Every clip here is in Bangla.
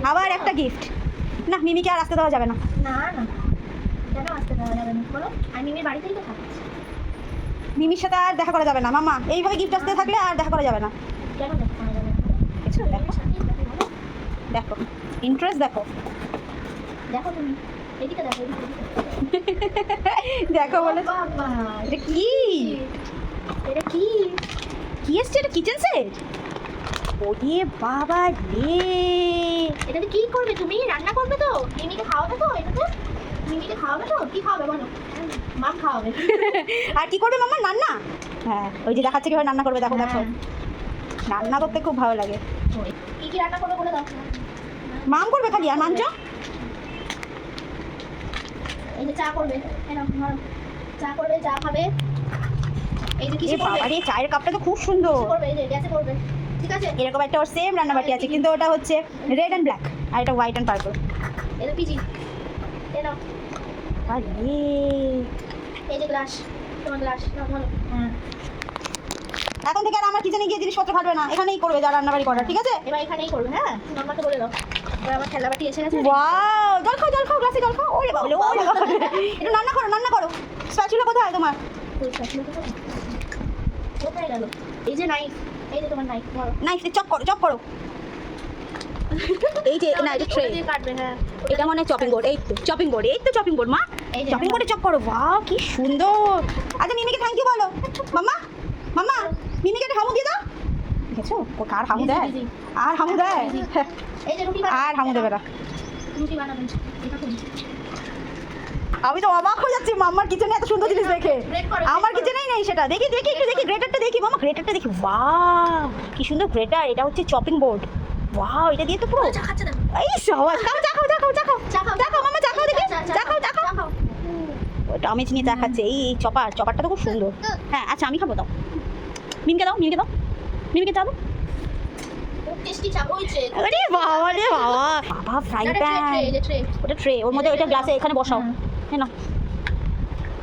আবার একটা গিফট। না, মিমিকে আর আসতে দেওয়া যাবে না। না না, কেন আসতে দেওয়া যাবে না বলো? আমি মিমির বাড়িতেই তো থাকি। মিমির সাথে আর দেখা করা যাবে না মাম্মা, এইভাবে গিফট আসতে থাকলে আর দেখা করা যাবে না। কেন দেখা করা যাবে না? কিছু দেখো, দেখো ইন্টারেস্ট দেখো। দেখো তুমি এদিকে দেখো, এদিকে দেখো বলে বাবা, এটা কি? এটা কি? কি এসছে? এটা কিচেন সেট? ওরে বাবা রে, এটাতে কি করবে তুমি? রান্না করবে তো? মিমিকে খাওয়াবে তো এটাতে? মিমিকে খাওয়াবে তো? কি খাওয়াবে বলো? মাম খাওয়াবে। আর কি করবে মাম্মা? রান্না? হ্যাঁ, ওই যে দেখাচ্ছে কিভাবে রান্না করবে, দেখো দেখো। রান্না করতে খুব ভালো লাগে। কি কি রান্না করবে বলে দাও। মাম করবে খালি, আর মাঞ্চ? এই যে চা করবে, এই নাও ধরো। চা করবে, চা খাবে। এই যে কিছু করবে, আরে চায়ের কাপটা তো খুব সুন্দর। কিছু করবে, এই যে গ্যাসে করবে। ঠিক আছে? এরকম একটা ওর সেম রান্নাবাটি আছে, কিন্তু ওটা হচ্ছে রেড অ্যান্ড ব্ল্যাক, আর এটা হোয়াইট অ্যান্ড পার্পল। এই যে পিজি, এই নাও। আরে এই যে গ্লাস, তোমার গ্লাস নাও ধরো। হ্যাঁ, এখন থেকে আর আমার কিচেনে গিয়ে জিনিসপত্র ঘাটবে না, এখানেই করবে যা রান্নাবাড়ি করার, ঠিক আছে? এবার এখানেই করবে। হ্যাঁ, মামাকে বলে দাও। এবার আমার খেলা বাটি এসে গেছে। ওয়াও, জল খাও গ্লাসে জল খাও। ওরে বাবা, ওরে বাবা, একটু রান্না করো। স্প্যাচুলা কোথায় তোমার? কোথায় গেল? এই যে নাইফ, এই যে তোমার নাইফ ধরো। নাইফ দিয়ে চপ করো। এই যে না, এটা ট্রে, ওটা দিয়ে কাটবে। হ্যাঁ, এটা মানে চপিং বোর্ড। এই তো চপিং বোর্ড মা, এই যে চপিং বোর্ডে চপ করো। ওয়াও, কি সুন্দর। আচ্ছা মিমিকে থ্যাংক ইউ বলো। মাম্মা মিমিকে একটা হামু দিয়ে দাও। দেখেছো ও কার হামু দেয়? busy. আর হামু দেয়? এই যে রুটি বানাবে। আর হামু দেবে না। রুটি বানাবে। এটা খুব আমি তো অবাক হয়ে যাচ্ছি মাম্মার কিচেনে এত সুন্দর জিনিস দেখে। গ্রেট করো। আমার কিচেনেই নেই সেটা। দেখি গ্রেটারটা দেখি মামা, গ্রেটারটা দেখি। ওয়াও, কি সুন্দর গ্রেটার। এটা হচ্ছে চপিং বোর্ড। ওয়াও, এটা দিয়ে তো পুরো চা খাচ্ছে না। এই সবাই চা খাও মামা, চা খাও দেখি। চা খাও। খাও। ওটা আমি চিনি চা খাচ্ছে। এই চপারটা তো খুব সুন্দর। হ্যাঁ আচ্ছা, আমি খাবো। দাও মিমকে দাও। মিমকে চা দাও। খুব টেস্টি চা হইছে। আরে বাবা রে বাবা, ফ্রাই প্যান। এই যে ট্রে। ওটা ট্রে, ওর মধ্যে ওইটা গ্লাসে এখানে বসাও। হ্যাঁ না,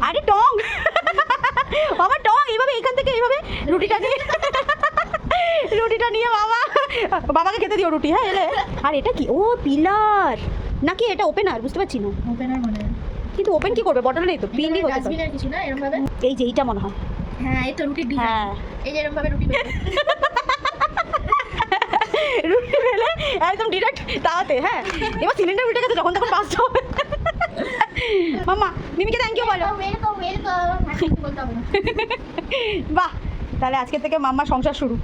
আরে টং বাবা, টং এইভাবে এখান থেকে এইভাবে রুটিটা নিয়ে বাবাকে খেতে দিও রুটি। হ্যাঁ এলে। আর এটা কি? ও পিলার নাকি এটা ওপেনার? বুঝতে পারছি না, ওপেনার মনে হয়। কিন্তু ওপেন কি করবে? বটল নেই তো, পিনই করতে পারে। ডাস্টবিনের কিছু না এরকম ভাবে। এই যে এইটা মনে হয়। হ্যাঁ, এই তো রুটির ডিজাইন। হ্যাঁ, এই যে এরকম ভাবে রুটি বেলবে। রুটি বেলে একদম ডিরেক্ট তাওয়াতে। হ্যাঁ, এবার সিলিন্ডার উল্টে গেছে, যখন তখন বাঁচতে হবে। মাম্মা মিমিকে থ্যাংক ইউ বলো। ওয়েলকাম। বলতে হবে না। বাহ, তাহলে আজকে থেকে মাম্মার সংসার শুরু।